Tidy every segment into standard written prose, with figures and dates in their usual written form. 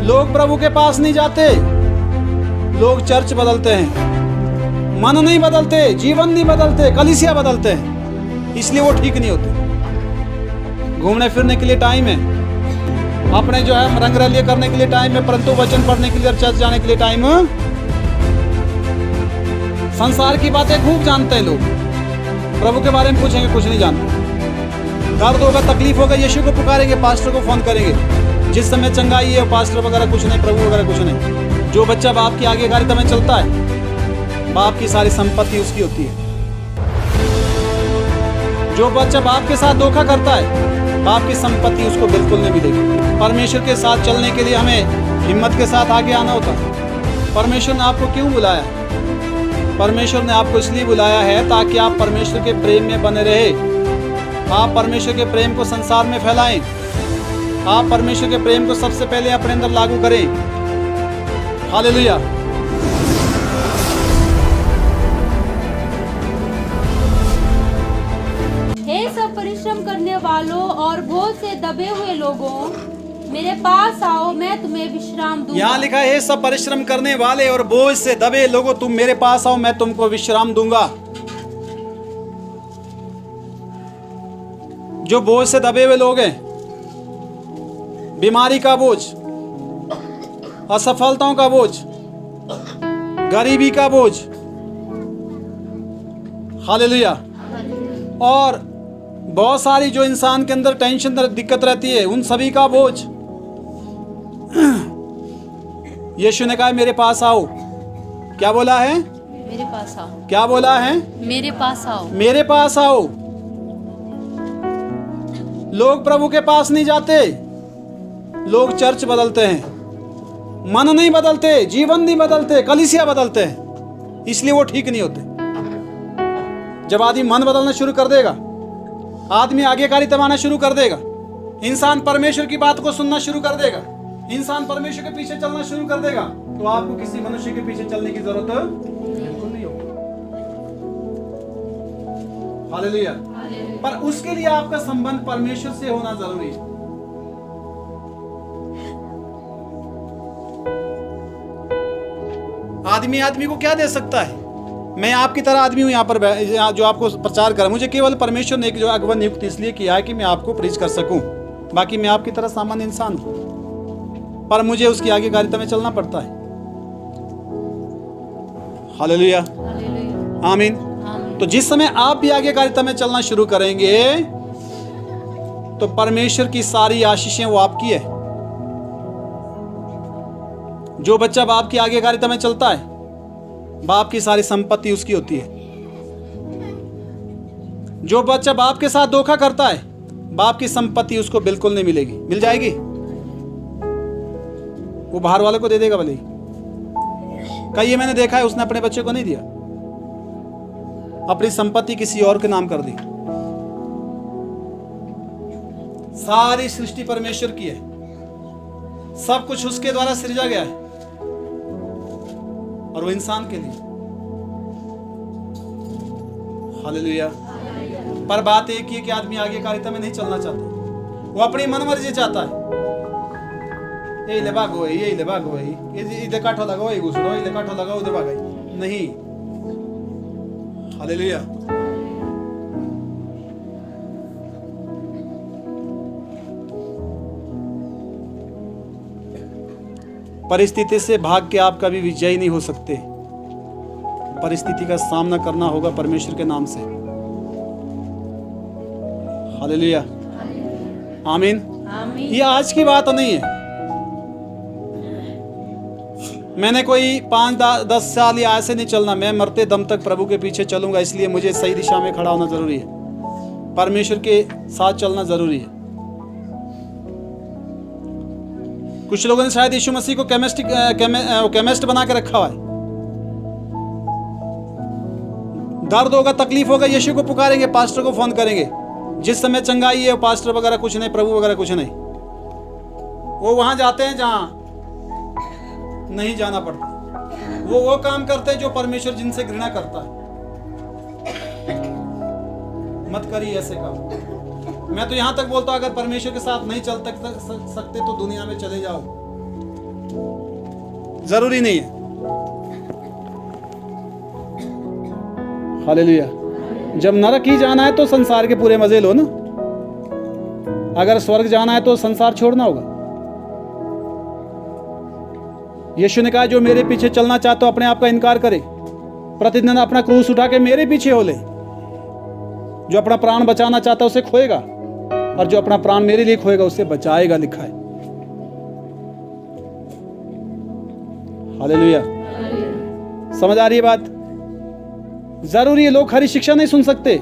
लोग प्रभु के पास नहीं जाते, लोग चर्च बदलते हैं, मन नहीं बदलते, जीवन नहीं बदलते, कलीसिया बदलते हैं, इसलिए वो ठीक नहीं होते। घूमने फिरने के लिए टाइम है, अपने जो है रंगरलिये करने के लिए टाइम है, परंतु वचन पढ़ने के लिए और चर्च जाने के लिए टाइम। संसार की बातें खूब जानते हैं लोग, प्रभु के बारे में पूछेंगे कुछ नहीं जानते। दर्द होगा, तकलीफ होगा, यीशु को पुकारेंगे, पास्टर को फोन करेंगे, जिस समय चंगाई है, पास्टर वगैरह कुछ नहीं, प्रभु वगैरह कुछ नहीं। जो बच्चा बाप की आज्ञाकारिता में चलता है, बाप की सारी संपत्ति उसकी होती है। जो बच्चा बाप के साथ धोखा करता है, बाप की संपत्ति उसको बिल्कुल नहीं मिलेगी। परमेश्वर के साथ चलने के लिए हमें हिम्मत के साथ आगे आना होता है। परमेश्वर ने आपको क्यों बुलाया? परमेश्वर ने आपको इसलिए बुलाया है ताकि आप परमेश्वर के प्रेम में बने रहे, आप परमेश्वर के प्रेम को संसार में फैलाएं, आप परमेश्वर के प्रेम को सबसे पहले अपने अंदर लागू करें। हालेलुया। हे सब परिश्रम करने वालों और बोझ से दबे हुए लोगों, मेरे पास आओ, मैं तुम्हें विश्राम दूंगा। यहाँ लिखा है, हे सब परिश्रम करने वाले और बोझ से दबे लोगों, तुम मेरे पास आओ, मैं तुमको विश्राम दूंगा। जो बोझ से दबे हुए लोग हैं, बीमारी का बोझ, असफलताओं का बोझ, गरीबी का बोझ, हालेलुया, और बहुत सारी जो इंसान के अंदर टेंशन दिक्कत रहती है, उन सभी का बोझ यीशु ने कहा मेरे पास आओ। क्या बोला है? मेरे पास आओ। क्या बोला है? मेरे पास आओ। मेरे पास आओ। लोग प्रभु के पास नहीं जाते, लोग चर्च बदलते हैं, मन नहीं बदलते, जीवन नहीं बदलते, कलीसिया बदलते हैं, इसलिए वो ठीक नहीं होते। जब आदमी मन बदलना शुरू कर देगा, आदमी आज्ञाकारिता मानना शुरू कर देगा, इंसान परमेश्वर की बात को सुनना शुरू कर देगा, इंसान परमेश्वर के पीछे चलना शुरू कर देगा, तो आपको किसी मनुष्य के पीछे चलने की जरूरत बिल्कुल नहीं होगी। हालेलुया। पर उसके लिए आपका संबंध परमेश्वर से होना जरूरी है। आदमी आदमी को क्या दे सकता है? मैं आपकी तरह आदमी हूं, यहाँ पर जो आपको प्रचार कर, मुझे केवल परमेश्वर ने एक जो अगुवा नियुक्त इसलिए किया है कि मैं आपको प्रीच कर सकूं। बाकी मैं आपकी तरह सामान्य इंसान हूं, पर मुझे उसकी आज्ञाकारिता में चलना पड़ता है। हालेलुया, आमीन। तो जिस समय आप भी आज्ञाकारिता में चलना शुरू करेंगे, तो परमेश्वर की सारी आशीषें वो आपकी है। जो बच्चा बाप की आज्ञाकारिता में चलता है, बाप की सारी संपत्ति उसकी होती है। जो बच्चा बाप के साथ धोखा करता है, बाप की संपत्ति उसको बिल्कुल नहीं मिलेगी। मिल जाएगी, वो बाहर वाले को दे देगा भले ही। कई मैंने देखा है, उसने अपने बच्चे को नहीं दिया, अपनी संपत्ति किसी और के नाम कर दी। सारी सृष्टि परमेश्वर की है, सब कुछ उसके द्वारा सृजा गया है, और वो इंसान के लिए। हालेलुया। पर बात एक ही है कि आदमी आज्ञाकारिता में नहीं चलना चाहता, वो अपनी मनमर्जी चाहता है। ये ले भागो, ये ले भागो, ये इधर काठो लगाओ, ये घुसड़ो, इधर काठो लगाओ, उधर भागो। नहीं। हालेलुया। परिस्थिति से भाग के आप कभी विजयी नहीं हो सकते। परिस्थिति का सामना करना होगा परमेश्वर के नाम से। हालेलुया, आमीन। ये आज की बात नहीं है। मैंने कोई 5-10 साल या ऐसे नहीं चलना, मैं मरते दम तक प्रभु के पीछे चलूंगा, इसलिए मुझे सही दिशा में खड़ा होना जरूरी है, परमेश्वर के साथ चलना जरूरी है। कुछ लोगों ने शायद यीशु मसीह को केमिस्ट बना के रखा हुआ है। दर्द होगा, तकलीफ होगा, यीशु को पुकारेंगे, पास्टर को फोन करेंगे, जिस समय चंगाई है, पास्टर वगैरह कुछ नहीं, प्रभु वगैरह कुछ नहीं। वो वहां जाते हैं जहां नहीं जाना पड़ता, वो काम करते हैं जो परमेश्वर जिनसे घृणा करता है। मत करिए ऐसे काम। मैं तो यहां तक बोलता हूं, अगर परमेश्वर के साथ नहीं चल सकते तो दुनिया में चले जाओ। जरूरी नहीं है। हालेलुया। जब नरक ही जाना है तो संसार के पूरे मजे लो ना, अगर स्वर्ग जाना है तो संसार छोड़ना होगा। यीशु ने कहा जो मेरे पीछे चलना चाहता हो अपने आप का इनकार करे, प्रतिदिन अपना क्रूस उठा के मेरे पीछे हो ले। जो अपना प्राण बचाना चाहता है उसे खोएगा, और जो अपना प्राण मेरे लिए खोएगा उसे बचाएगा, लिखा है। हालेलुया। समझ आ रही है बात? जरूरी है, लोग खरी शिक्षा नहीं सुन सकते,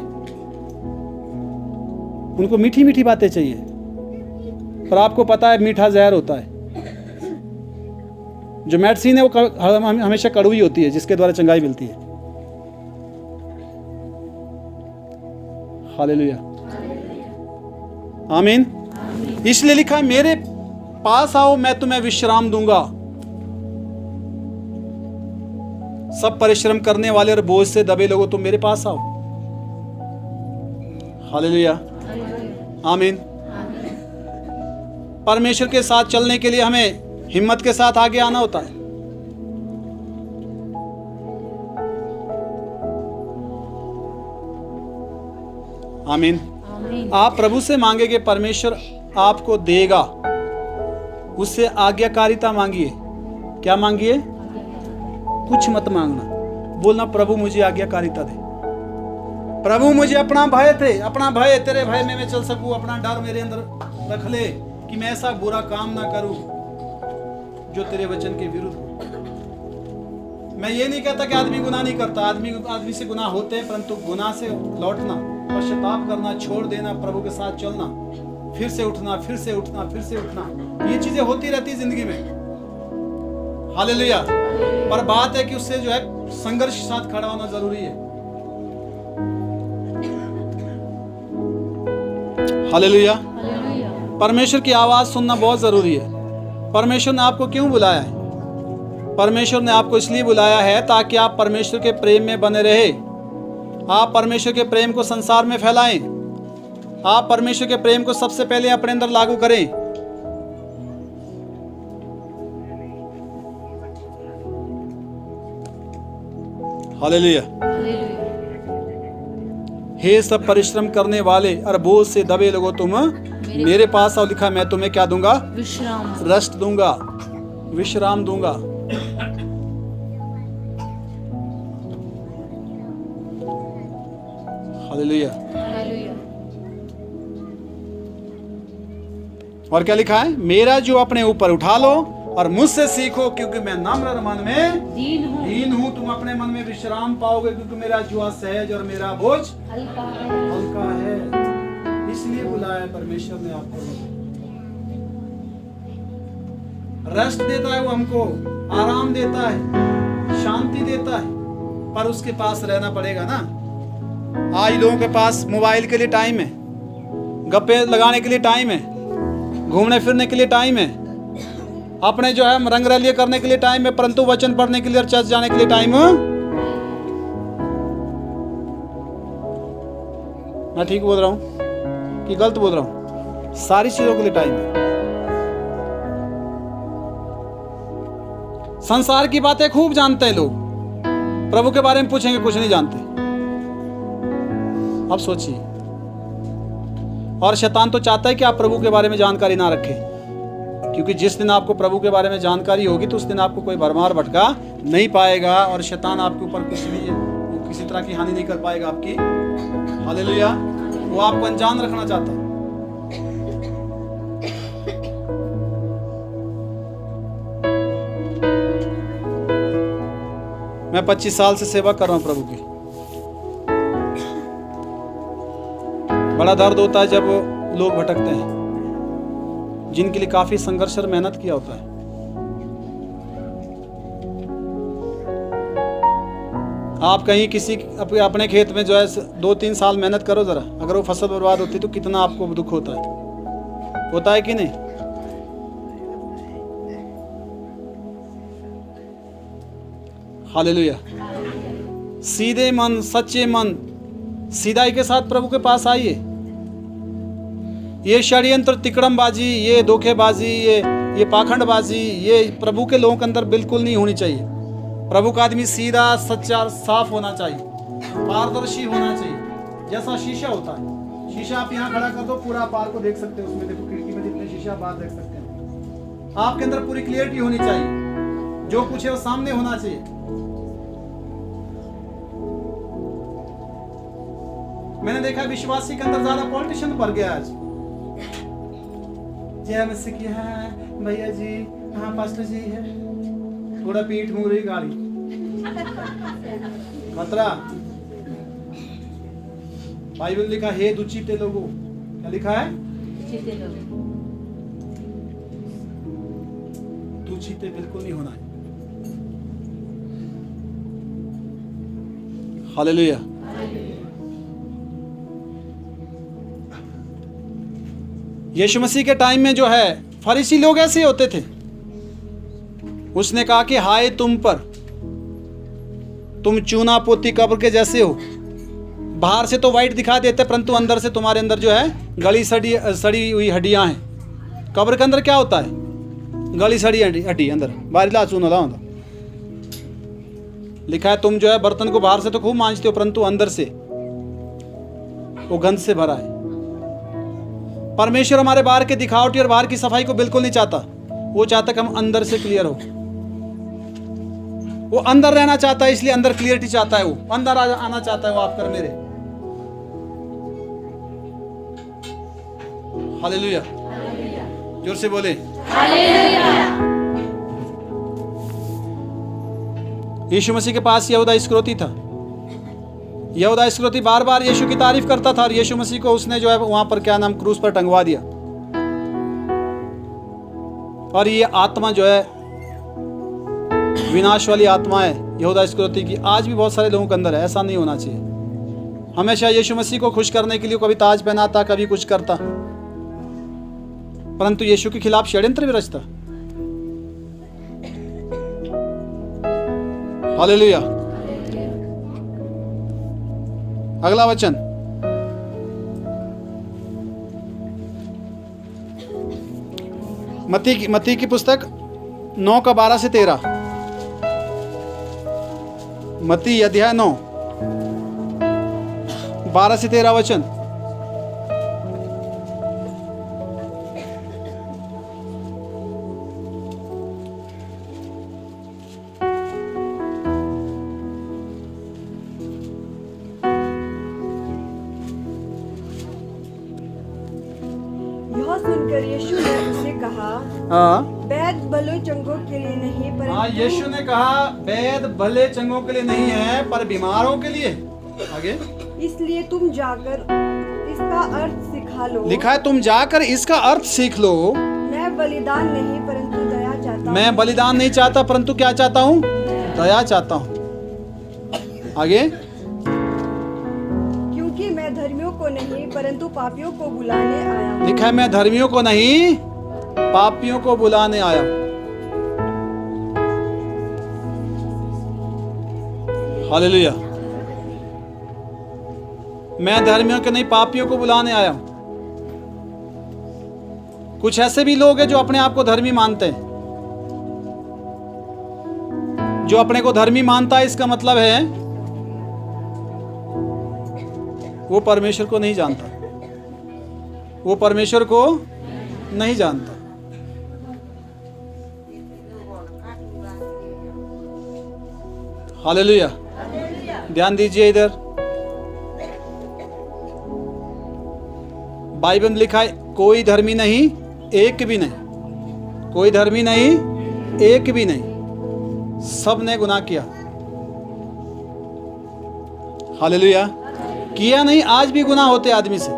उनको मीठी मीठी बातें चाहिए। पर आपको पता है मीठा जहर होता है। जो मेडिसिन है वो हमेशा कड़वी होती है, जिसके द्वारा चंगाई मिलती है। हालेलुया, आमीन। इसलिए लिखा है मेरे पास आओ मैं तुम्हें विश्राम दूंगा। सब परिश्रम करने वाले और बोझ से दबे लोगों तुम मेरे पास आओ। हालेलुया, आमीन। परमेश्वर के साथ चलने के लिए हमें हिम्मत के साथ आगे आना होता है। आमीन। आप प्रभु से मांगेंगे, परमेश्वर आपको देगा। उससे आज्ञाकारिता मांगिए। क्या मांगिए? कुछ मत मांगना, बोलना प्रभु मुझे आज्ञाकारिता दे। प्रभु मुझे अपना भय थे, अपना भय, तेरे भय में मैं चल सकूं, अपना डर मेरे अंदर रख ले कि मैं ऐसा बुरा काम ना करूं जो तेरे वचन के विरुद्ध हो। मैं ये नहीं कहता कि आदमी गुनाह नहीं करता, आदमी से गुनाह होते हैं, परंतु गुनाह से लौटना, पश्चाताप करना, छोड़ देना, प्रभु के साथ चलना, फिर से उठना, फिर से उठना, फिर से उठना, ये चीजें होती रहती जिंदगी में। हालेलुया। पर बात है कि उससे जो है संघर्ष के साथ खड़ा होना जरूरी है। हालेलुया। परमेश्वर की आवाज सुनना बहुत जरूरी है। परमेश्वर ने आपको क्यों बुलाया है? परमेश्वर ने आपको इसलिए बुलाया है ताकि आप परमेश्वर के प्रेम में बने रहे। आप परमेश्वर के प्रेम को संसार में फैलाएं। आप परमेश्वर के प्रेम को सबसे पहले अपने अंदर लागू करें। हालेलुया। हे सब परिश्रम करने वाले और बोझ से दबे लोगों तुम मेरे पास आओ। लिखा मैं तुम्हें क्या दूंगा? विश्राम। रेस्ट दूंगा, विश्राम दूंगा। हालेलुया। और क्या लिखा है? मेरा जो अपने ऊपर उठा लो और मुझसे सीखो क्योंकि मैं नम्र मन में दीन हूँ। तुम अपने मन में विश्राम पाओगे क्योंकि मेरा जुआ सहज और मेरा बोझ हल्का है। इसलिए बुलाया परमेश्वर ने आपको। रेस्ट देता है वो हमको, आराम देता है, शांति देता है, पर उसके पास रहना पड़ेगा ना। आज लोगों के पास मोबाइल के लिए टाइम है, गप्पे लगाने के लिए टाइम है, घूमने फिरने के लिए टाइम है, अपने जो है रंग रलिए करने के लिए टाइम है, परंतु वचन पढ़ने के लिए और चर्च जाने के लिए टाइम है। मैं ठीक बोल रहा हूँ कि गलत बोल रहा हूँ? सारी चीजों के लिए टाइम है। संसार की बातें खूब जानते हैं लोग, प्रभु के बारे में पूछेंगे कुछ नहीं जानते। अब सोचिए, और शैतान तो चाहता है कि आप प्रभु के बारे में जानकारी ना रखें, क्योंकि जिस दिन आपको प्रभु के बारे में जानकारी होगी तो उस दिन आपको कोई भरमार भटका नहीं पाएगा और शैतान आपके ऊपर कुछ भी किसी तरह की हानि नहीं कर पाएगा आपकी। हालेलुया। वो आपको अनजान रखना चाहता है। मैं 25 साल से सेवा कर रहा हूं प्रभु की। बड़ा दर्द होता है जब लोग भटकते हैं, जिनके लिए काफी संघर्ष और मेहनत किया होता है। आप कहीं किसी अपने खेत में जो है 2-3 साल मेहनत करो जरा, अगर वो फसल बर्बाद होती तो कितना आपको दुख होता है कि नहीं? हालेलुया। सीधे मन, सच्चे मन, सीधाई के साथ प्रभु के पास आइए। ये षड्यंत्र, तिकड़मबाजी, ये धोखेबाजी, ये ये पाखंडबाजी, ये प्रभु के लोगों के अंदर बिल्कुल नहीं होनी चाहिए। प्रभु का आदमी सीधा, सच्चा, साफ होना चाहिए, पारदर्शी होना चाहिए, जैसा शीशा होता है। शीशा आप यहाँ खड़ा कर दो, पूरा पार को देख सकते हो, उसमें देखो खिड़की में जितने शीशा बाहर देख सकते हैं। आपके अंदर पूरी क्लियरिटी होनी चाहिए, जो कुछ है वो सामने होना चाहिए। मैंने देखा विश्वासी के अंदर ज्यादा पॉलिटिशियन भर गया आज। जय मसीह की है भैया जी, हाँ पास्टर जी है, थोड़ा पीठ मुंह रही गाड़ी खतरा। बाइबल लिखा है दुचिते लोगों, क्या लिखा है? दुचिते बिल्कुल नहीं होना है। हालेलुया। यीशु मसीह के टाइम में जो है फरीसी लोग ऐसे होते थे। उसने कहा कि हाय तुम पर, तुम चूना पोती कब्र के जैसे हो। बाहर से तो वाइट दिखा देते, परंतु अंदर से तुम्हारे अंदर जो है गली सड़ी हुई हड्डियां हैं। कब्र के अंदर क्या होता है? गली सड़ी हड्डी अंदर, बारिला चूना होता। लिखा है तुम जो है बर्तन को बाहर से तो खूब मांजते हो, परंतु अंदर से वो गंध से भरा है। परमेश्वर हमारे बाहर के दिखावटी और बाहर की सफाई को बिल्कुल नहीं चाहता। वो चाहता कि हम अंदर से क्लियर हो। वो अंदर रहना चाहता है, इसलिए अंदर क्लियरिटी चाहता है। वो अंदर आना चाहता है। वो आप कर मेरे। हालेलुया, जोर से बोले हालेलुया। यीशु मसीह के पास यहूदा इस्करियोती था। यहूदा इस्करियोती बार बार यीशु की तारीफ करता था, और यीशु मसीह को उसने जो है वहां पर क्या नाम क्रूस पर टंगवा दिया। और ये आत्मा जो है विनाश वाली आत्मा है यहूदा इस्करियोती की। आज भी बहुत सारे लोगों के अंदर है। ऐसा नहीं होना चाहिए। हमेशा यीशु मसीह को खुश करने के लिए कभी ताज पहनाता, कभी कुछ करता, परंतु यीशु के खिलाफ षड्यंत्र भी रचता। हालेलुया। अगला वचन, मत्ती की पुस्तक 9 का 12 से 13। मत्ती अध्याय 9 12 से 13 वचन। सुनकर यीशु ने उसे कहा, वैद भले चंगों के लिए नहीं, पर यीशु ने कहा वैद भले चंगों के लिए नहीं है, पर बीमारों के लिए। आगे, इसलिए तुम जाकर इसका अर्थ सिखा लो। लिखा है तुम जाकर इसका अर्थ सीख लो। मैं बलिदान नहीं परंतु दया चाहता हूँ। मैं बलिदान नहीं चाहता, परंतु क्या चाहता हूँ? दया चाहता हूँ। आगे, मैं धर्मियों को नहीं परंतु पापियों को बुलाने आया। लिखा है मैं धर्मियों को नहीं पापियों को बुलाने आया। हालेलुया। मैं धर्मियों को नहीं पापियों को बुलाने आया। कुछ ऐसे भी लोग हैं जो अपने आप को धर्मी मानते हैं। जो अपने को धर्मी मानता है, इसका मतलब है वो परमेश्वर को नहीं जानता। वो परमेश्वर को नहीं जानता। हालेलुया। ध्यान दीजिए इधर। बाइबल में लिखा है कोई धर्मी नहीं, एक भी नहीं। कोई धर्मी नहीं, एक भी नहीं। सब ने गुनाह किया। हालेलुया। किया नहीं, आज भी गुनाह होते आदमी से।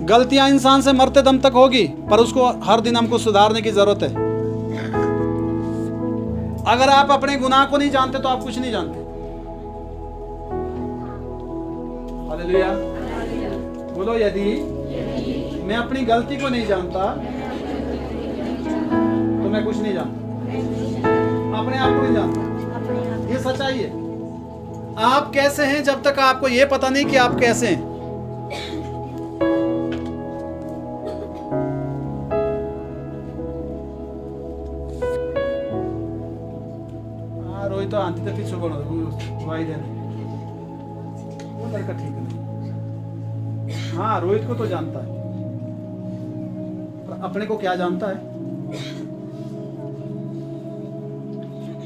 गलतियां इंसान से मरते दम तक होगी, पर उसको हर दिन हमको सुधारने की जरूरत है। अगर आप अपने गुनाह को नहीं जानते तो आप कुछ नहीं जानते। हालेलुया। बोलो यदि मैं अपनी गलती को नहीं जानता तो मैं कुछ नहीं जानता। अपने आप को नहीं जानता। ये सच्चाई है। आप कैसे हैं जब तक आपको ये पता नहीं कि आप कैसे हैं। जानती थी, फिर सुबह दवाई देने, वो लड़का ठीक नहीं। हाँ, रोहित को तो जानता है, पर अपने को क्या जानता है?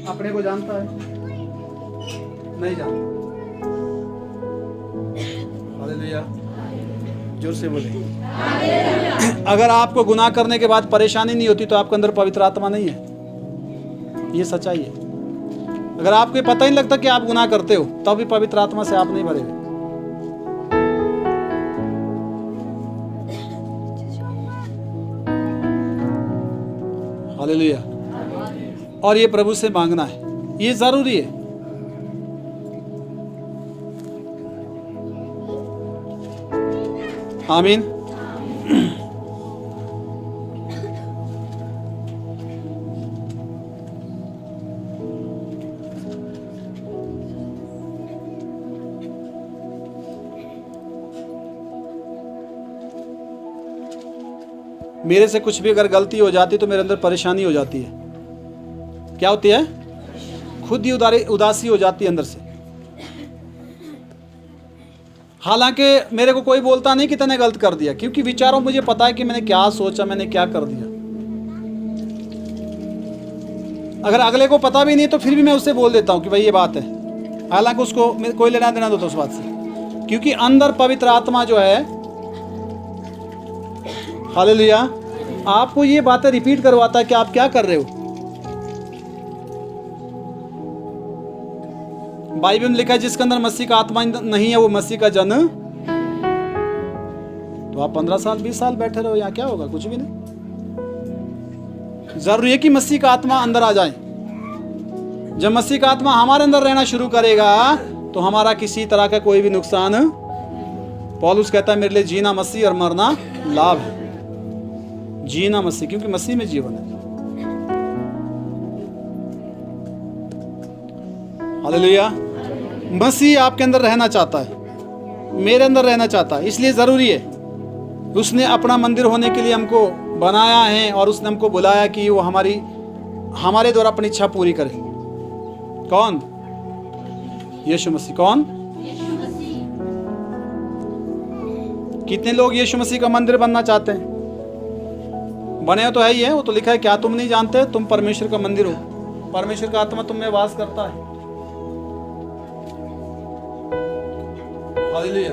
अपने को जानता है? नहीं जानता। हालेलुया, जोर से बोले। अगर आपको गुनाह करने के बाद परेशानी नहीं होती तो आपके अंदर पवित्र आत्मा नहीं है, ये सच्चाई है। अगर आपको पता ही नहीं लगता कि आप गुनाह करते हो, तब भी पवित्र आत्मा से आप नहीं भरे हुए। हालेलुया। और ये प्रभु से मांगना है, ये जरूरी है। आमीन। मेरे से कुछ भी अगर गलती हो जाती तो मेरे अंदर परेशानी हो जाती है। क्या होती है? खुद ही उदासी हो जाती है अंदर से। हालांकि मेरे को कोई बोलता नहीं कि तूने गलत कर दिया, क्योंकि विचारों मुझे पता है कि मैंने क्या सोचा, मैंने क्या कर दिया। अगर अगले को पता भी नहीं तो फिर भी मैं उससे बोल देता हूं कि भाई ये बात है, हालांकि उसको कोई लेना देना होता उस बात से, क्योंकि अंदर पवित्र आत्मा जो है, हालेलुया, आपको ये बातें रिपीट करवाता है कि आप क्या कर रहे हो। बाइबल में लिखा है जिसके अंदर मसीह का आत्मा नहीं है वो मसीह का जन। तो आप 15 साल 20 साल बैठे रहो, यहाँ क्या होगा? कुछ भी नहीं। जरूरी है कि मसीह का आत्मा अंदर आ जाए। जब मसीह का आत्मा हमारे अंदर रहना शुरू करेगा तो हमारा किसी तरह का कोई भी नुकसान, पौलुस कहता है मेरे लिए जीना मसीह और मरना लाभ है। जीना मसीह, क्योंकि मसीह में जीवन है। हालेलुया। मसीह आपके अंदर रहना चाहता है, मेरे अंदर रहना चाहता है, इसलिए ज़रूरी है। उसने अपना मंदिर होने के लिए हमको बनाया है और उसने हमको बुलाया कि वो हमारे द्वारा अपनी इच्छा पूरी करे। कौन? यीशु मसीह। कौन? कितने लोग यीशु मसीह का मंदिर बनना चाहते हैं? बने हो तो है ही है, वो तो लिखा है, क्या तुम नहीं जानते तुम परमेश्वर का मंदिर हो, परमेश्वर का आत्मा तुम में वास करता है। हालेलुया।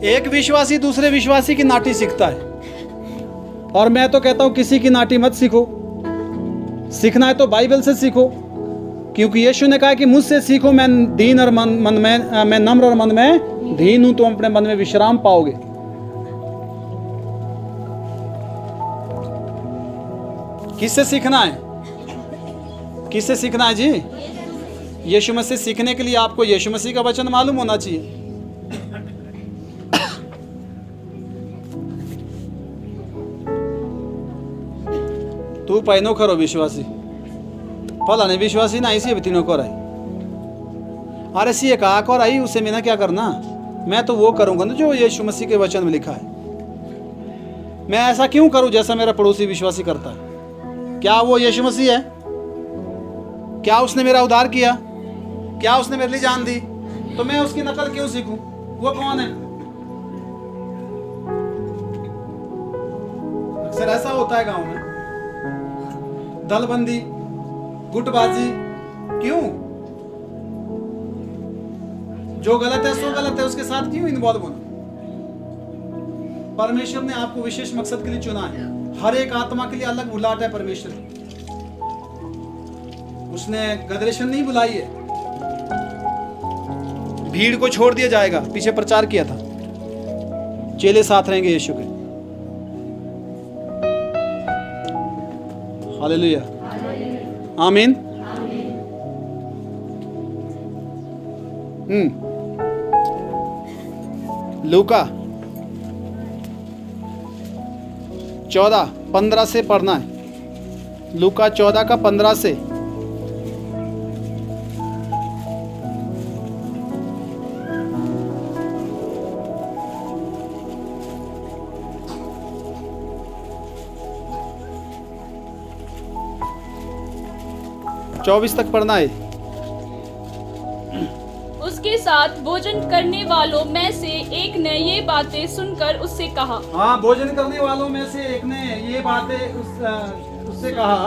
एक विश्वासी दूसरे विश्वासी की नाटी सीखता है, और मैं तो कहता हूं किसी की नाटी मत सीखो। सीखना है तो बाइबल से सीखो, क्योंकि यीशु ने कहा कि मुझसे सीखो, मैं दीन और मैं नम्र और मन में दीन हूं, तुम अपने मन में विश्राम पाओगे। किससे सीखना है? किससे सीखना है जी? यीशु मसीह। सीखने के लिए आपको यीशु मसीह का वचन मालूम होना चाहिए। तू पैनो करो विश्वासी, फलाने विश्वासी ना इसी तीनों को रही, अरे सी एक आक और आई उसे मैंने क्या करना, मैं तो वो करूंगा ना जो यीशु मसीह के वचन में लिखा है। मैं ऐसा क्यों करूं जैसा मेरा पड़ोसी विश्वासी करता है? क्या वो यीशु मसीह है? क्या उसने मेरा उद्धार किया? क्या उसने मेरे लिए जान दी? तो मैं उसकी नकल क्यों सीखूं? वो कौन है? अक्सर ऐसा होता है गांव में, दलबंदी, गुटबाजी। क्यों? जो गलत है सो गलत है, उसके साथ क्यों इन्वॉल्व होना? परमेश्वर ने आपको विशेष मकसद के लिए चुना है। हर एक आत्मा के लिए अलग बुलाहट है परमेश्वर। उसने गदरेशन नहीं बुलाई है। भीड़ को छोड़ दिया जाएगा, पीछे प्रचार किया था, चेले साथ रहेंगे यीशु के। हालेलुया, आमीन। लूका 14:15 से पढ़ना है। लूका 14 का 15 से। 24 तक पढ़ना है। उसके साथ भोजन करने वालों में से एक ने ये बातें सुनकर उससे कहा। हाँ, भोजन करने वालों में से एक ने ये बातें उससे कहा,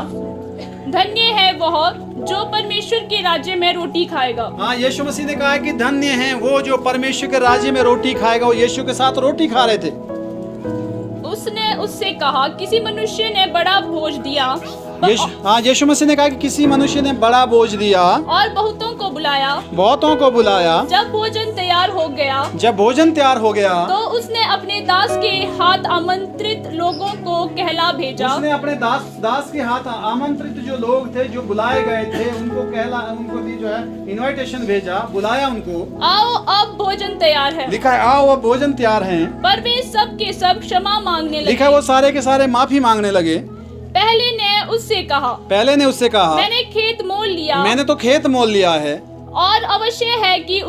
धन्य है वह जो परमेश्वर के राज्य में रोटी खाएगा। हाँ, यीशु मसीह ने कहा कि धन्य है वो जो परमेश्वर के राज्य में रोटी खाएगा। वो यीशु के साथ रोटी खा रहे थे। उसने उससे कहा, किसी मनुष्य ने बड़ा भोज दिया यीशु मसीह ने कहा कि किसी मनुष्य ने बड़ा बोझ दिया और बहुतों को बुलाया। जब भोजन तैयार हो गया तो उसने अपने दास के हाथ आमंत्रित लोगों को कहला भेजा। उसने अपने दास के हाथ आमंत्रित जो लोग थे, जो बुलाए गए थे, उनको भी जो है इनविटेशन भेजा, बुलाया उनको। आओ अब भोजन तैयार है। लिखा है आओ अब भोजन तैयार है। पर वे सब के सब क्षमा मांगने लगे। लिखा है वो सारे के सारे माफी मांगने लगे। पहले ने उससे कहा मैंने तो खेत मोल लिया है और अवश्य है कि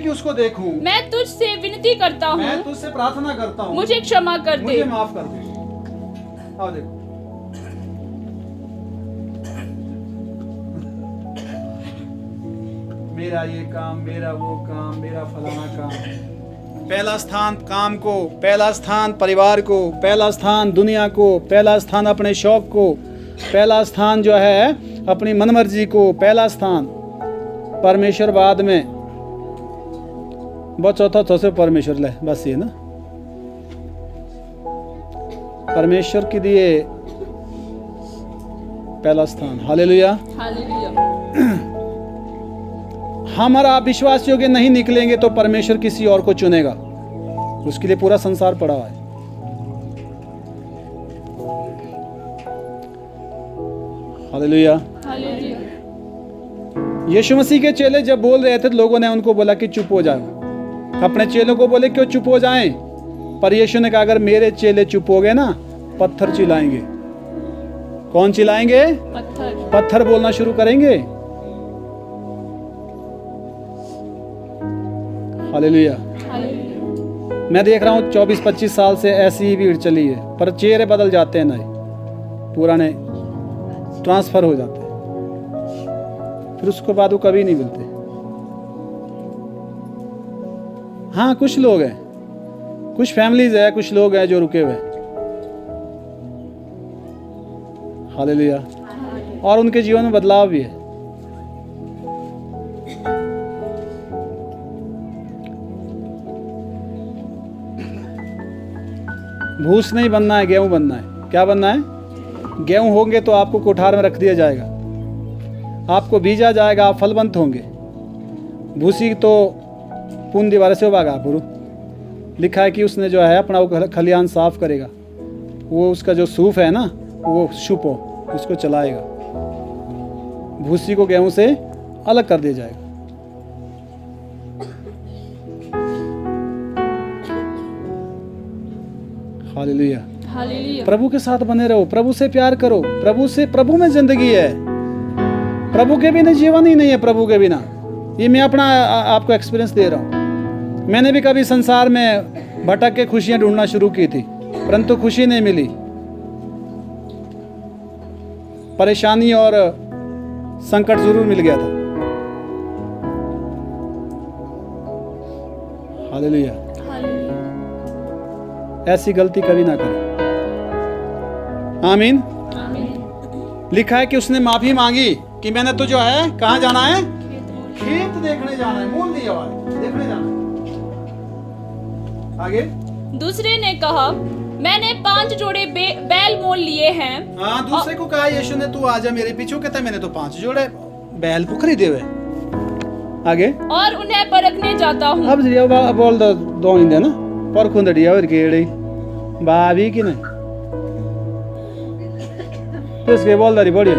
उसको देखूं। मैं तुझसे विनती करता हूँ, मैं तुझसे प्रार्थना करता हूँ, मुझे क्षमा कर दे, मुझे माफ कर दे। आओ देखो, मेरा ये काम, मेरा वो काम, मेरा फलाना काम। पहला स्थान काम को, पहला स्थान परिवार को, पहला स्थान दुनिया को, पहला स्थान अपने शौक को, पहला स्थान जो है अपनी मनमर्जी को, पहला स्थान परमेश्वर बाद में। बहुत चौथा तो से परमेश्वर ले, बस ये ना परमेश्वर के दिए पहला स्थान। हालेलुया। हम और आप विश्वास योग्य नहीं निकलेंगे तो परमेश्वर किसी और को चुनेगा। उसके लिए पूरा संसार पड़ा हुआ है। हालेलुया। यीशु मसीह के चेले जब बोल रहे थे तो लोगों ने उनको बोला कि चुप हो जाओ। अपने चेलों को बोले क्यों चुप हो जाएं? पर यीशु ने कहा अगर मेरे चेले चुप हो गए ना, पत्थर चिल्लाएंगे। कौन चिल्लाएंगे? पत्थर बोलना शुरू करेंगे। हालेलुया। मैं देख रहा हूँ 24-25 साल से ऐसी ही भीड़ चली है, पर चेहरे बदल जाते हैं, नए पुराने ट्रांसफर हो जाते हैं, फिर उसके बाद वो कभी नहीं मिलते। हाँ, कुछ लोग हैं, कुछ फैमिलीज है, कुछ लोग हैं जो रुके हुए हैं। हालेलुया। और उनके जीवन में बदलाव भी है। भूस नहीं बनना है, गेहूं बनना है। क्या बनना है? गेहूं होंगे तो आपको कोठार में रख दिया जाएगा, आपको बीजा जाएगा, आप फलवंत होंगे। भूसी तो पूर्ण दीवार से भागा पुरु। लिखा है कि उसने जो है अपना वो खलियान साफ करेगा, वो उसका जो सूफ है ना, वो शुपो उसको चलाएगा। भूसी को गेहूं से अलग कर दिया जाएगा। हालेलुया। प्रभु के साथ बने रहो, प्रभु से प्यार करो, प्रभु में जिंदगी है। प्रभु के बिना जीवन ही नहीं है। प्रभु के बिना, ये मैं अपना आपको एक्सपीरियंस दे रहा हूँ। मैंने भी कभी संसार में भटक के खुशियां ढूंढना शुरू की थी, परंतु खुशी नहीं मिली। परेशानी और संकट जरूर मिल गया था। हालेलुया। ऐसी गलती कभी ना करें। आमीन। लिखा है कि उसने माफी मांगी कि मैंने तो जो है कहाँ जाना है? खेत देखने जाना है। मोल दिया हुआ है, देखने जाना है। आगे दूसरे ने कहा मैंने 5 जोड़े बैल मोल लिए हैं। हाँ, दूसरे को कहा यीशु ने तू आजा मेरे पीछे। कहता मैंने तो 5 जोड़े बैल को खरीदे हुए। आगे और उन्हें परखने जाता हूँ। अब बोल दो इंदे ना पर खुंदड़िया और गेड़ी भाभी की नहीं तो इसके बोल दारी बड़ी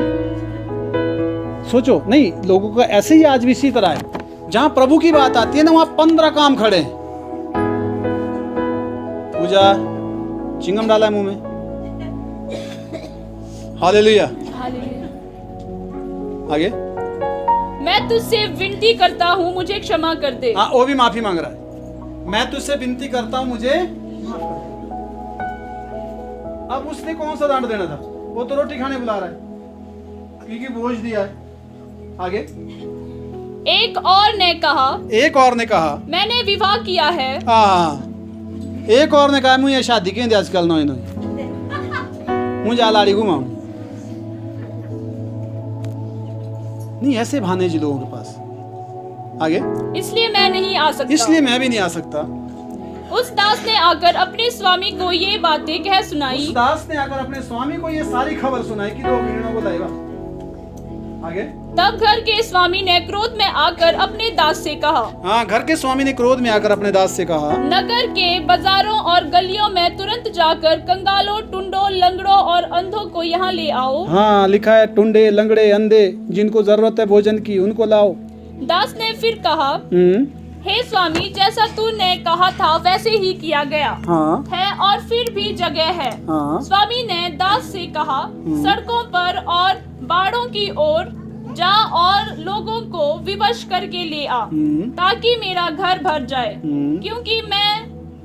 सोचो नहीं। लोगों का ऐसे ही आज भी इसी तरह है। जहां प्रभु की बात आती है ना, वहां 15 काम खड़े हैं। पूजा चिंगम डाला है मुंह में। हालेलुया। आगे मैं तुझसे विनती करता हूँ, मुझे क्षमा कर दे। हाँ, वो भी माफी मांग रहा है। मैं तुझसे विनती करता हूँ, मुझे माफ कर दे। अब उसने कौन सा दंड देना था? वो तो रोटी खाने बुला रहा है। क्योंकि बोझ दिया है। आगे, एक और ने कहा मैंने विवाह किया है। एक और ने कहा मुझे शादी क्यों आजकल नोई मुझे लाड़ी घुमाऊं। नहीं, ऐसे भाने जी लोगों के पास। आगे, इसलिए मैं नहीं आ सकता। इसलिए मैं भी नहीं आ सकता। उस दास ने आकर अपने स्वामी को ये बातें कह सुनाई। उस दास ने आकर अपने स्वामी को ये सारी खबर सुनाई कि 2 गिरणों को लाएगा। आगे, तब घर के स्वामी ने क्रोध में आकर अपने दास से कहा। घर के स्वामी ने क्रोध में आकर अपने दास से कहा, नगर के बाजारों और गलियों में तुरंत जाकर कंगालों, टुंडों, लंगड़ों और अंधों को यहाँ ले आओ। लिखा है टुंडे, लंगड़े, अंधे, जिनको जरूरत है भोजन की, उनको लाओ। दास ने फिर कहा, हे स्वामी, जैसा तूने कहा था वैसे ही किया गया है और फिर भी जगह है। स्वामी ने दास से कहा, सड़कों पर और बाड़ों की ओर जा और लोगों को विवश करके ले आ, ताकि मेरा घर भर जाए, क्योंकि मैं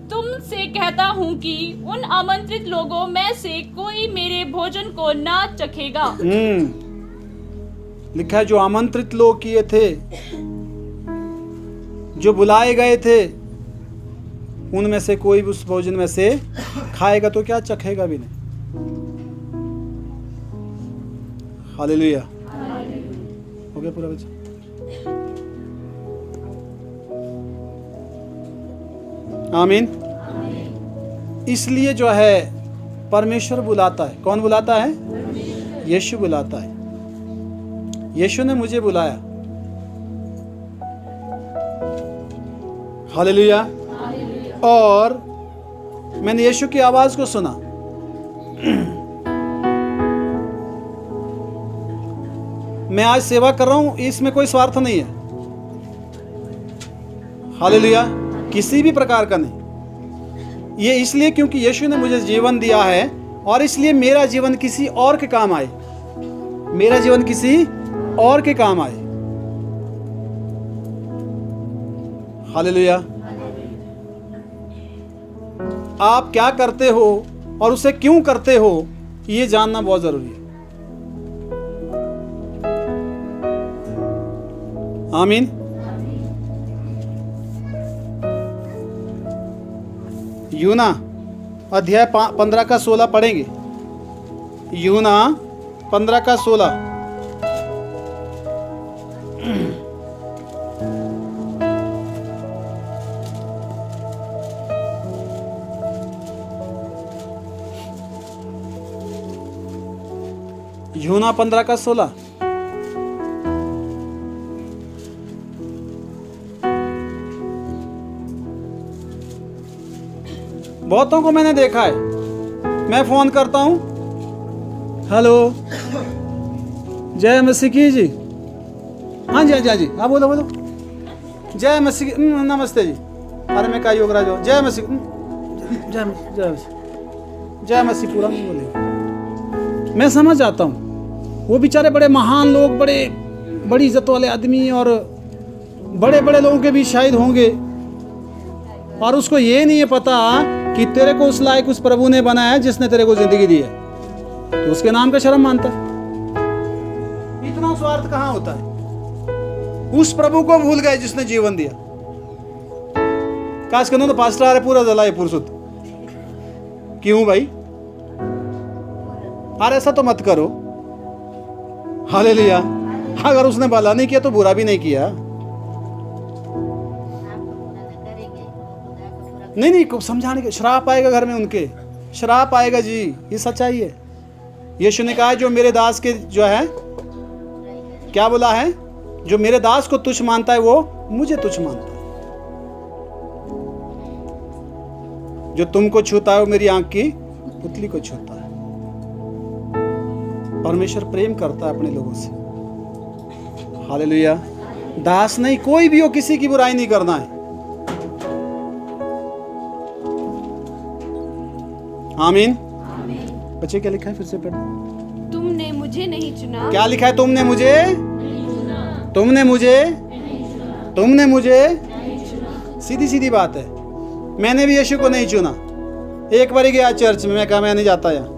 तुमसे कहता हूँ कि उन आमंत्रित लोगों में से कोई मेरे भोजन को ना चखेगा। लिखा है जो आमंत्रित लोग किए थे, जो बुलाए गए थे, उनमें से कोई भी उस भोजन में से खाएगा तो क्या, चखेगा भी नहीं। हालेलुया। हो गया पूरा बच्चा। आमीन। इसलिए जो है परमेश्वर बुलाता है। कौन बुलाता है? यीशु बुलाता है। यीशु ने मुझे बुलाया। हालेलुया। और मैंने यीशु की आवाज को सुना। मैं आज सेवा कर रहा हूं, इसमें कोई स्वार्थ नहीं है। हालेलुया। किसी भी प्रकार का नहीं। ये इसलिए क्योंकि यीशु ने मुझे जीवन दिया है और इसलिए मेरा जीवन किसी और के काम आए। मेरा जीवन किसी और के काम आए। हालेलुया। आप क्या करते हो और उसे क्यों करते हो, ये जानना बहुत जरूरी है। आमीन। यूना अध्याय 15 का 16 पढ़ेंगे। यूना 15 का 16। यूना 15 का 16। बहुतों को मैंने देखा है, मैं फोन करता हूं, हेलो, जय मसीह की जी। हाँ जी, हाँ जी, हाँ बोलो बोलो। जय मसीह, नमस्ते जी। अरे मैं का योगराज हो, जय मसीह, जय मसीह, जय मसीह, जय मसीह। पूरा नहीं बोले। मैं समझ जाता हूँ वो बेचारे बड़े महान लोग, बड़ी इज्जत वाले आदमी और बड़े बड़े लोगों के भी शायद होंगे, और उसको ये नहीं है पता कि तेरे को उस लायक उस प्रभु ने बनाया है जिसने तेरे को जिंदगी दी है, तो उसके नाम का शर्म मानता है। इतना स्वार्थ कहाँ होता है? उस प्रभु को भूल गए जिसने जीवन दिया। काश करो तो पास्टर आ रहे पूरा जलाए पुरसुत। क्यों भाई? अरे ऐसा तो मत करो। हालेलुया। अगर उसने भला नहीं किया तो बुरा भी नहीं किया। नहीं, समझाने के श्राप आएगा घर में, उनके श्राप आएगा जी, ये सच्चाई है। यीशु ने कहा जो मेरे दास के जो है, क्या बोला है, जो मेरे दास को तुच्छ मानता है वो मुझे तुच्छ मानता है। जो तुमको छूता है वो मेरी आंख की पुतली को छूता है। परमेश्वर प्रेम करता है अपने लोगों से। हालेलुया। दास नहीं, कोई भी हो, किसी की बुराई नहीं करना है। आमीन। बच्चे क्या लिखा है, फिर से पढ़ो। तुमने मुझे नहीं चुना। क्या लिखा है? तुमने मुझे सीधी सीधी बात है। मैंने भी यीशु को नहीं चुना। एक बार गया चर्च में, मैं कहा मैं नहीं जाता यहाँ।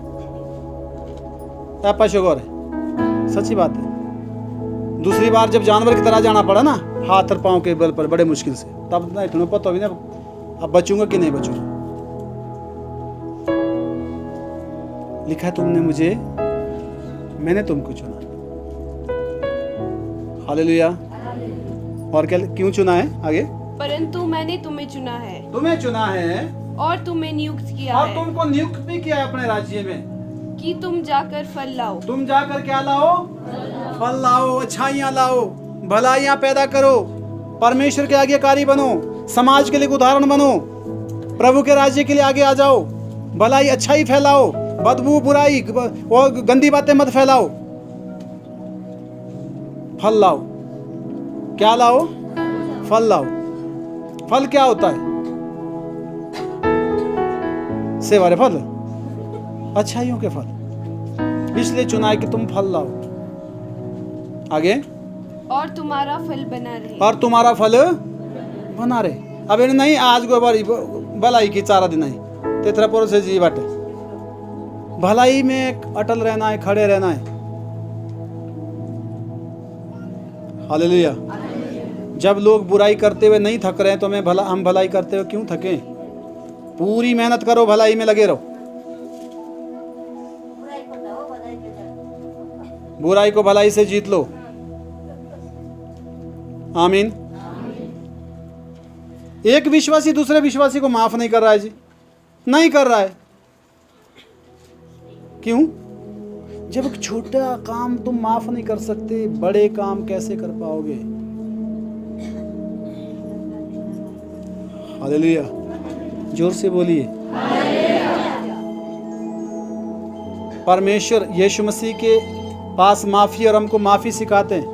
आप शुगर है, सच्ची बात है। दूसरी बार जब जानवर की तरह जाना पड़ा ना, हाथ और पांव के बल पर, बड़े मुश्किल से, तब नहीं तुम्हें पता होगी ना अब बचूंगा कि नहीं बचूंगा। लिखा तुमने मुझे, मैंने तुमको चुना। हालेलुया। और क्या, क्यों चुना है आगे? परंतु मैंने तुम्हें चुना है तुम्हें चुना है और तुम्हें नियुक्त किया और है तुमको नियुक्त भी किया है अपने राज्य में कि तुम जाकर फल लाओ। तुम जाकर क्या लाओ? फल लाओ, अच्छाइयाँ लाओ, भलाइयाँ पैदा करो, परमेश्वर के आज्ञाकारी बनो, समाज के लिए उदाहरण बनो, प्रभु के राज्य के लिए आगे आ जाओ, भलाई अच्छाई फैलाओ, बदबू बुराई और गंदी बातें मत फैलाओ। फल लाओ। क्या लाओ? फल लाओ। फल क्या होता है? सेवा रे फल, अच्छाइयों के फल। इसलिए चुना है कि तुम फल लाओ। आगे, और तुम्हारा फल बना रहे। और तुम्हारा फल बना रहे। अब इन्हें नहीं आज गोबारी भलाई की 4 दिन आई तेतरा पोर से जी बाटे, भलाई में अटल रहना है, खड़े रहना है। हालेलुया। जब लोग बुराई करते हुए नहीं थक रहे हैं तो हम भलाई करते हुए क्यों थके? पूरी मेहनत करो, भलाई में लगे रहो, बुराई को भलाई से जीत लो। आमीन। एक विश्वासी दूसरे विश्वासी को माफ नहीं कर रहा है जी, नहीं कर रहा है। क्यों? जब एक छोटा काम तुम माफ नहीं कर सकते, बड़े काम कैसे कर पाओगे? हालेलुया। जोर से बोलिए। परमेश्वर यीशु मसीह के पास माफी और हमको माफी सिखाते हैं।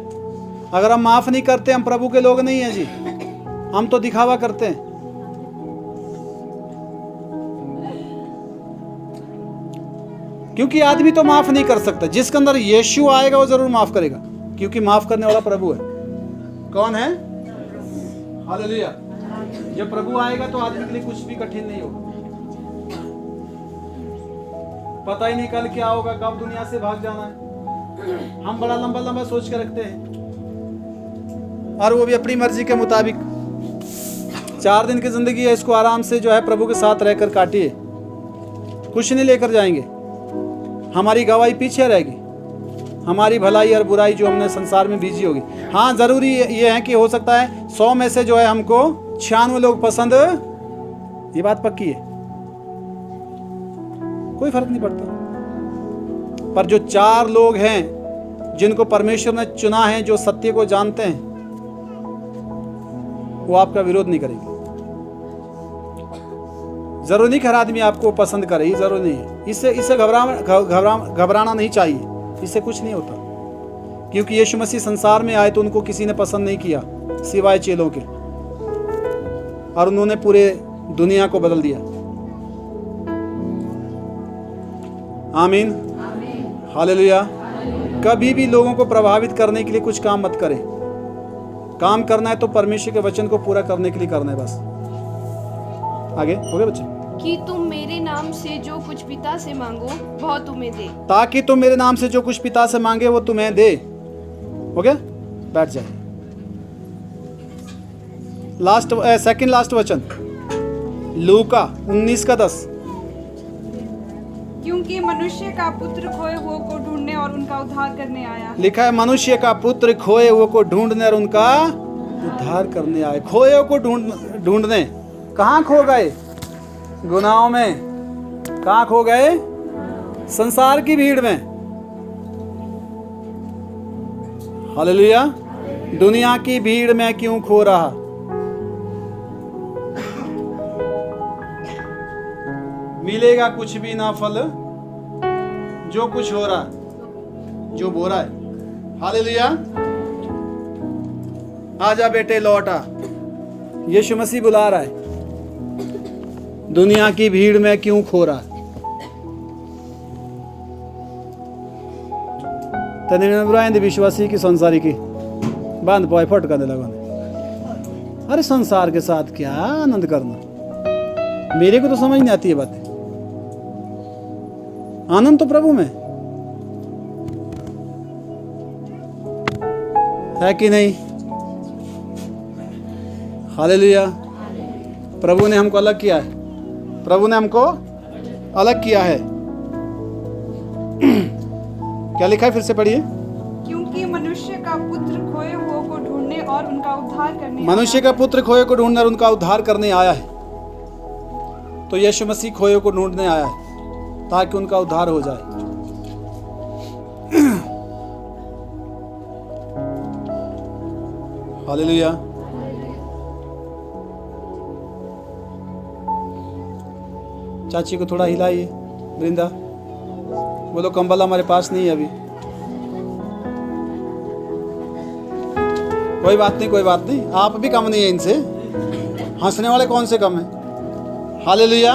अगर हम माफ नहीं करते, हम प्रभु के लोग नहीं हैं जी, हम तो दिखावा करते हैं। क्योंकि आदमी तो माफ नहीं कर सकता, जिसके अंदर यीशु आएगा वो जरूर माफ करेगा, क्योंकि माफ करने वाला प्रभु है। कौन है? हालेलुया। जब प्रभु आएगा तो आदमी के लिए कुछ भी कठिन नहीं होगा। पता ही नहीं कल क्या होगा, कब दुनिया से भाग जाना है। हम बड़ा लंबा लंबा सोच के रखते हैं, और वो भी अपनी मर्जी के मुताबिक। 4 दिन की जिंदगी है, इसको आराम से जो है प्रभु के साथ रहकर काटिए। कुछ नहीं लेकर जाएंगे, हमारी गवाही पीछे रहेगी, हमारी भलाई और बुराई जो हमने संसार में बीजी होगी। हाँ, जरूरी ये है कि हो सकता है 100 में से जो है हमको 96 लोग पसंद, ये बात पक्की है, कोई फर्क नहीं पड़ता। पर जो 4 लोग हैं जिनको परमेश्वर ने चुना है, जो सत्य को जानते हैं, वो आपका विरोध नहीं करेंगे। जरूरी नहीं कि हर आदमी आपको पसंद करे, ये जरूरी नहीं है। इससे घबराना नहीं चाहिए, इससे कुछ नहीं होता। क्योंकि यीशु मसीह संसार में आए तो उनको किसी ने पसंद नहीं किया सिवाय चेलों के, और उन्होंने पूरे दुनिया को बदल दिया। आमीन। हालेलुया। कभी भी लोगों को प्रभावित करने के लिए कुछ काम मत करें। काम करना है तो परमेश्वर के वचन को पूरा करने के लिए करना है, बस। आगे हो गया बच्चे? कि तुम मेरे नाम से जो कुछ पिता से मांगो वह तुम्हें दे। ताकि तुम मेरे नाम से जो कुछ पिता से मांगे वो तुम्हें दे। हो गया? बैठ जाए। सेकंड लास्ट वचन, लूका 19:10। क्योंकि मनुष्य का पुत्र खोए हुए को ढूंढने और उनका उद्धार करने आया। लिखा है, मनुष्य का पुत्र खोए हुए को ढूंढने और उनका उद्धार करने आए। खोए हुए को ढूंढने। कहाँ खो गए? गुनाहों में। कहाँ खो गए? संसार की भीड़ में। हालेलुया। दुनिया की भीड़ में क्यों खो रहा? मिलेगा कुछ भी ना फल, जो कुछ हो रहा, जो बो रहा है। हालेलुया। आजा बेटे लौट आ, यीशु मसीह बुला रहा है। दुनिया की भीड़ में क्यों खो रहा? तने विश्वासी की संसारी की बांध पाए फट करने लगा। अरे संसार के साथ क्या आनंद करना, मेरे को तो समझ नहीं आती है बातें। आनंद तो प्रभु में। है कि नहीं? हालेलुया। प्रभु ने हमको अलग किया है, प्रभु ने हमको अलग किया है। क्या लिखा है, फिर से पढ़िए। क्योंकि मनुष्य का पुत्र खोए हुओं को ढूंढने और उनका उद्धार करने मनुष्य का पुत्र खोए को ढूंढने और उनका उद्धार करने आया है। तो यीशु मसीह खोए को ढूंढने आया है ताकि उनका उद्धार हो जाए। हालेलुया। चाची को थोड़ा हिलाइए, वृंदा। बोलो कंबल हमारे पास नहीं है अभी। कोई बात नहीं, कोई बात नहीं, आप भी कम नहीं है इनसे। हंसने वाले कौन से कम है? हालेलुया,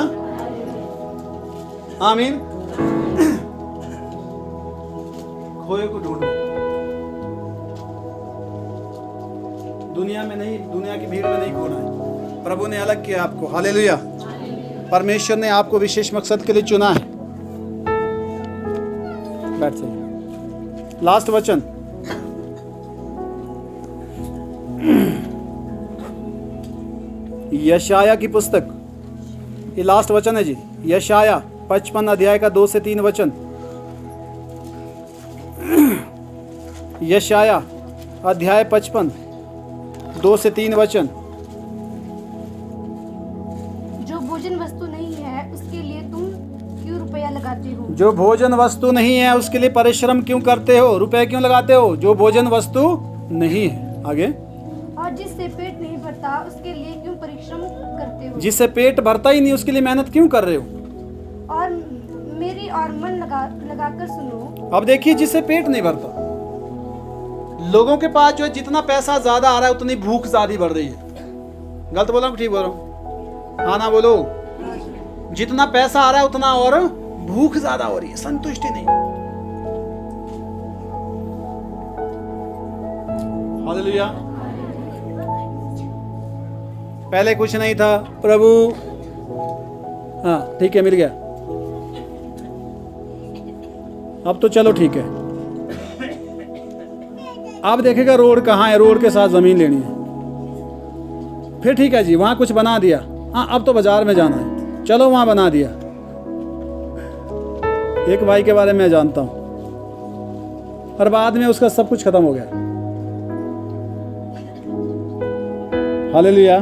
आमीन। खोए को ढूंढो, दुनिया में नहीं, दुनिया की भीड़ में नहीं खोना है। प्रभु ने अलग किया आपको। हालेलुया। परमेश्वर ने आपको विशेष मकसद के लिए चुना है। बैठ जाइए। लास्ट वचन, यशाया की पुस्तक, ये लास्ट वचन है जी। यशाया 55 अध्याय का 2 से 3 वचन। यशाया अध्याय 55 2 से 3 वचन। जो भोजन वस्तु नहीं है उसके लिए तुम क्यों रुपया लगाते हो? जो भोजन वस्तु नहीं है उसके लिए परिश्रम क्यों करते हो, रुपए क्यों लगाते हो? जो भोजन वस्तु नहीं है। आगे, और जिससे पेट नहीं भरता उसके लिए क्यों परिश्रम करते हो? जिससे पेट भरता ही नहीं उसके लिए मेहनत क्यों कर रहे हो? और मेरी और मन लगाकर सुनो। अब देखिए, जिससे पेट नहीं भरता, लोगों के पास जो है जितना पैसा ज्यादा आ रहा है उतनी भूख ज्यादा बढ़ रही है। गलत बोल रहा हूँ, ठीक बोल रहा हूँ? हाँ ना बोलो। जितना पैसा आ रहा है उतना और भूख ज्यादा हो रही है, संतुष्टि नहीं। हालेलुया। पहले कुछ नहीं था प्रभु, हाँ ठीक है, मिल गया। अब तो चलो ठीक है। अब देखेगा रोड कहाँ है, रोड के साथ जमीन लेनी है। फिर ठीक है जी, वहां कुछ बना दिया। हाँ अब तो बाजार में जाना है, चलो वहां बना दिया। एक भाई के बारे में मैं जानता हूं, और बाद में उसका सब कुछ खत्म हो गया। हालेलुया।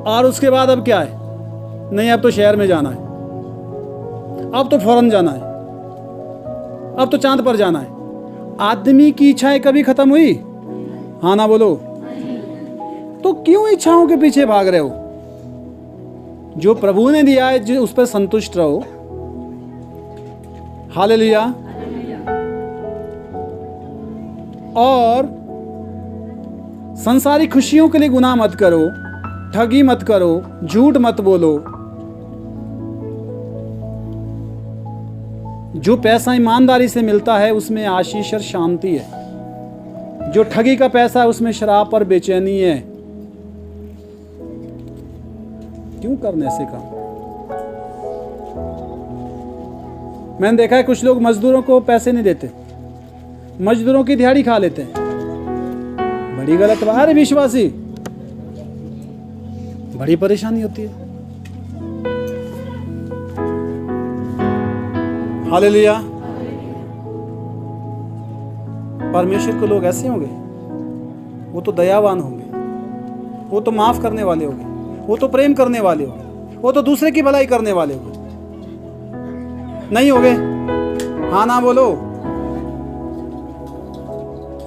और उसके बाद अब क्या है? नहीं, अब तो शहर में जाना है, अब तो फौरन जाना है, अब तो चांद पर जाना है। आदमी की इच्छाएं कभी खत्म हुई? हाँ ना बोलो। तो क्यों इच्छाओं के पीछे भाग रहे हो? जो प्रभु ने दिया है जो उस पर संतुष्ट रहो। हालेलुया। और संसारिक खुशियों के लिए गुनाह मत करो, ठगी मत करो, झूठ मत बोलो। जो पैसा ईमानदारी से मिलता है उसमें आशीष और शांति है। जो ठगी का पैसा है उसमें शराब और बेचैनी है। क्यों करने ऐसे काम? मैंने देखा है कुछ लोग मजदूरों को पैसे नहीं देते, मजदूरों की दिहाड़ी खा लेते हैं। बड़ी गलत बात है विश्वासी, बड़ी परेशानी होती है। हालेलुया। परमेश्वर के लोग ऐसे होंगे, वो तो दयावान होंगे, वो तो माफ करने वाले होंगे, वो तो प्रेम करने वाले होंगे, वो तो दूसरे की भलाई करने वाले होंगे। नहीं होगे? हाँ ना बोलो।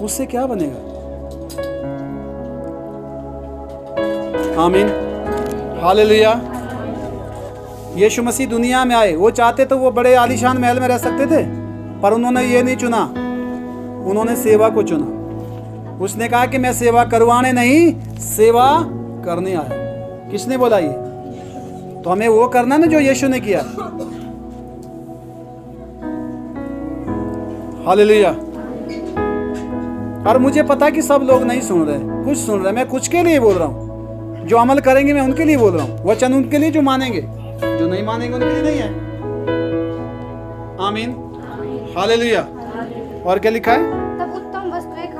उससे क्या बनेगा? आमीन। हालेलुया। यीशु मसीह दुनिया में आए, वो चाहते तो वो बड़े आलीशान महल में रह सकते थे, पर उन्होंने ये नहीं चुना, उन्होंने सेवा को चुना। उसने कहा कि मैं सेवा करवाने नहीं, सेवा करने आया। किसने बोला ये? तो हमें वो करना ना जो यीशु ने किया। हालेलुया। और मुझे पता है कि सब लोग नहीं सुन रहे, कुछ सुन रहे। मैं कुछ के लिए बोल रहा हूँ, जो अमल करेंगे मैं उनके लिए बोल रहा हूँ। वचन उनके लिए जो मानेंगे, जो नहीं मानेंगे उनके लिए नहीं है। आमीन। हालेलुया। और क्या लिखा है? तब उत्तम वस्तुएं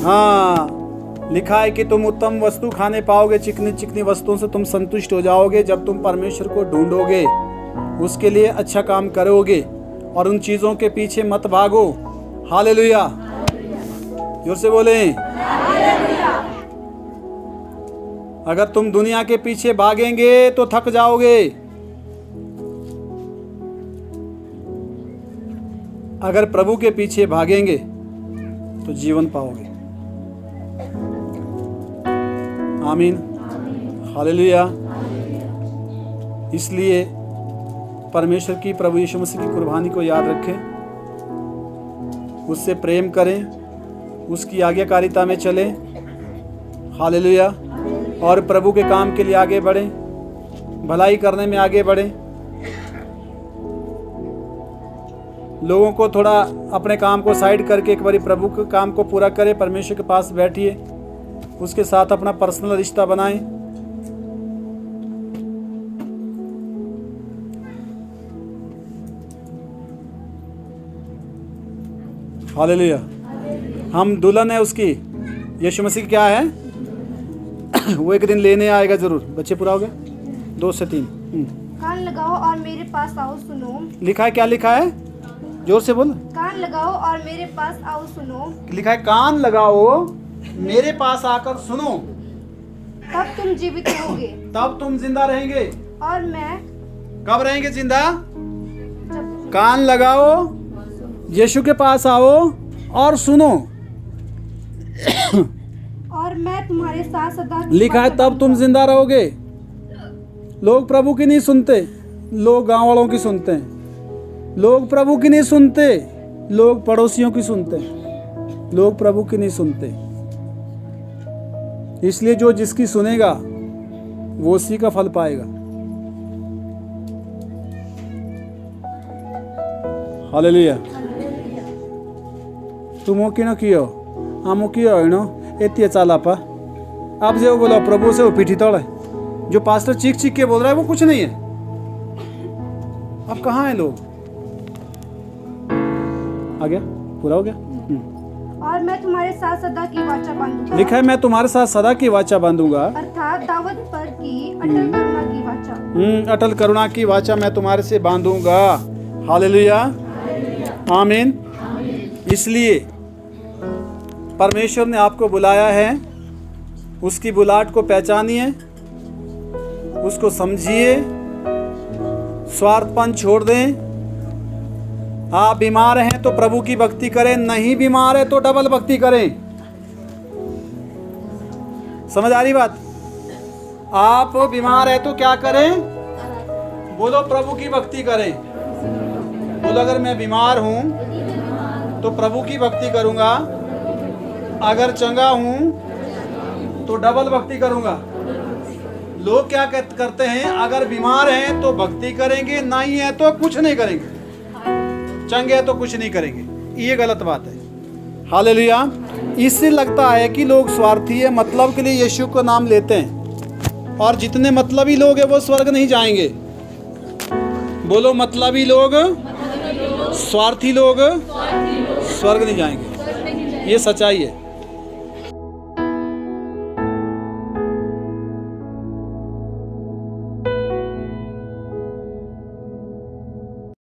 हाँ, लिखा है कि तुम उत्तम वस्तु खाने पाओगे, चिकनी चिकनी वस्तुओं से तुम संतुष्ट हो जाओगे जब तुम परमेश्वर को ढूंढोगे, उसके लिए अच्छा काम करोगे और उन चीज़ों के पीछे मत भागो। हालेलुया, जोर से बोले। अगर तुम दुनिया के पीछे भागेंगे तो थक जाओगे, अगर प्रभु के पीछे भागेंगे तो जीवन पाओगे। आमीन, हालेलुया। इसलिए परमेश्वर की, प्रभु यीशु मसीह की कुर्बानी को याद रखें, उससे प्रेम करें, उसकी आज्ञाकारिता में चलें। हालेलुया। और प्रभु के काम के लिए आगे बढ़ें, भलाई करने में आगे बढ़ें। लोगों को थोड़ा अपने काम को साइड करके एक बारी प्रभु के काम को पूरा करें। परमेश्वर के पास बैठिए, उसके साथ अपना पर्सनल रिश्ता बनाएं। हालेलुया। हम दुल्हन है उसकी, यीशु मसीह क्या है? वो एक दिन लेने आएगा जरूर। बच्चे पूरा हो गया? 2 से 3। कान लगाओ और मेरे पास आओ सुनो। लिखा है, क्या लिखा है? जोर से बोल। कान लगाओ और मेरे पास आओ सुनो। लिखा है कान लगाओ, मेरे पास आकर सुनो, तब तुम जीवित रहोगे। तब तुम जिंदा रहेंगे। और मैं कब रहेंगे जिंदा? कान लगाओ, यीशु के पास आओ और सुनो। और मैं तुम्हारे साथ सदा। लिखा है तब तुम जिंदा रहोगे। लोग प्रभु की नहीं सुनते, लोग गांव वालों की सुनते हैं। लोग प्रभु की नहीं सुनते, लोग पड़ोसियों की सुनते हैं। लोग प्रभु की नहीं सुनते। इसलिए जो जिसकी सुनेगा वो उसी का फल पाएगा। हालेलुया। तुम किन कियो आमो कियो होइन यति चालापा। अब जो बोला प्रभु से वो पीठी तौड़ है। जो पास्टर चीख चीख के बोल रहा है वो कुछ नहीं है। अब कहाँ है लोग? आ गया? पूरा हो गया? और मैं तुम्हारे साथ सदा की वाचा बांधूंगा। लिखा है मैं तुम्हारे साथ सदा की वाचा बांधूंगा, अर्थात दावत पर की अटल करुणा की वाचा। अटल करुणा की वाचा मैं तुम्हारे से बांधूंगा। हालेलुया, आमीन। इसलिए परमेश्वर ने आपको बुलाया है, उसकी बुलाहट को पहचानिए, उसको समझिए, स्वार्थपन छोड़ दें। आप बीमार हैं तो प्रभु की भक्ति करें, नहीं बीमार है तो डबल भक्ति करें। समझ आ रही बात? आप बीमार है तो क्या करें? बोलो प्रभु की भक्ति करें। बोलो अगर मैं बीमार हूं तो प्रभु की भक्ति करूंगा, अगर चंगा हूं तो डबल भक्ति करूंगा। लोग क्या करते हैं? अगर बीमार हैं तो भक्ति करेंगे, नहीं है तो कुछ नहीं करेंगे, चंगे है तो कुछ नहीं करेंगे। ये गलत बात है। हालेलुया। इससे लगता है कि लोग स्वार्थी है, मतलब के लिए यीशु का नाम लेते हैं, और जितने मतलबी लोग हैं वो स्वर्ग नहीं जाएंगे। बोलो मतलबी लोग, स्वार्थी लोग स्वर्ग नहीं जाएंगे। ये सच्चाई है।